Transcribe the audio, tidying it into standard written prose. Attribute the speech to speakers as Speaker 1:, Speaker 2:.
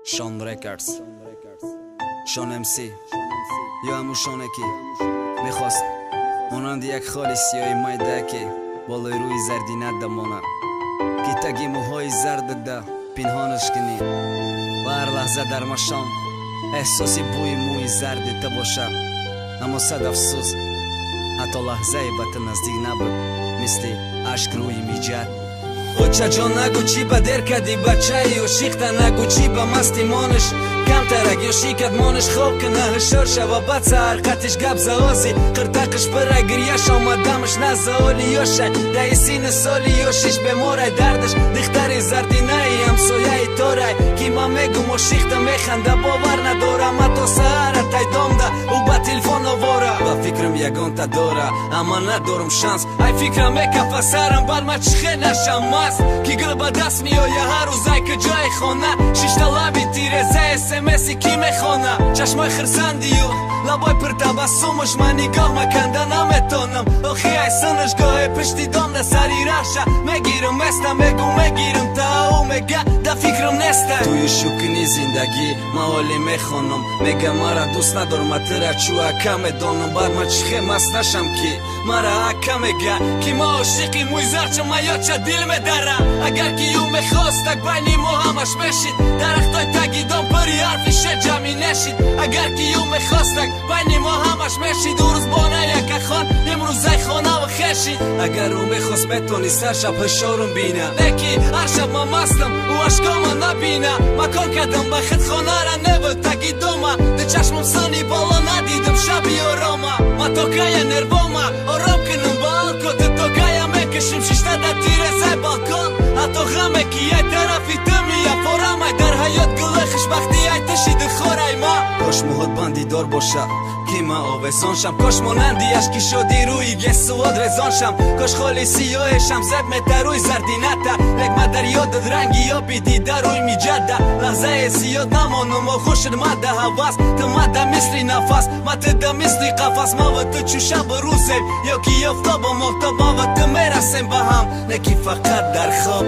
Speaker 1: شان ریکاردز، شان امسی یا همون شانه که میخواست مانند یک خال سیاه مایده که بالای روی زردی ندمانه که تگی موهای زرد ده پنهانش کنی و هر لحظه در مشام احساسی بوی موی زرد ده باشه. اما صد افسوس حتی لحظه به تو نزدیک نبود، مثل عشق روی میجد. اوچه جان نگو چی به در کدی بچه و شیخته نگو چی به مستی مانش کم ترک یا شیکت مانش خواب کنه هشار شو بد سرقتش گب زوازی قرتقش بره گریش آمدمش نزالی یاشه ده سین سالی یاشش بماره دردش دختر زردی نهی همسایه تاره کی من میگم و شیخته میخنده باور نداره ما تا سهره تایدام ده او با تلفون آواره با فکرم یگان تا داره اما ندارم شانس ای فکرم میکفه سرم بر ما چخه نشم ماست کی گل با دست میایه هر روزای که جای خونه شیشتا لابی تیره زی اسمسی کی میخونه چشمای خرسندی و لبای پر تبسمش من نگاه مکنده نمیتونم آخی ای سنشگاه پشتی دام ده سری رخشه میگیرم مستم میگو میگیرم تا او میگه ده فکرم نسته توی شکنی زندگی موالی میخونم میگه مرا دوست ندارم اتره چو اکا میدونم بر ما چخه مست نشم کی مرا اکا میگه کی ما عاشقی موی زرچه ما یا چه دل میداره اگر کی یو میخواست تک بینی ما همش میشید درختای تگی دام پری حرفش جمعی نشید اگر کی یو میخواست تک بینی ما همش میشید دو روز بانه یک خان امروز زی خانه و خشید اگر او میخواست میتونی سر شب هشارم بینه نکی هر شب ما مستم و عشقا ما نبینه مکان کدم به خد خانه را نبود تگی دومه ده چشمم سانی بالا ندیدم شبی آرامه ما توکای نروامه آرام کنم با الکو ده توکای میکشم ششته ده تیره زی بالکن حتی غمه کی ای طرفی تمیه فورمه در حیات گلخش بختی ای تشید خورای ما کاش موهات بندی دار باشه که ما آوزان شم کاش مانندی اشکی شدی روی یه سواد رزان شم کاش خالی سیاهشم زد متر روی زردی نته لگمه در یادت رنگی یا بیدی در روی می جده لحظه سیاد نمانم و خوشت مده حواس تو مده مثلی نفس مده مثلی قفص ما و تو چو شب روزیم یا کی افتا با محتبا و تو میرسیم با هم نکی فقط در خواب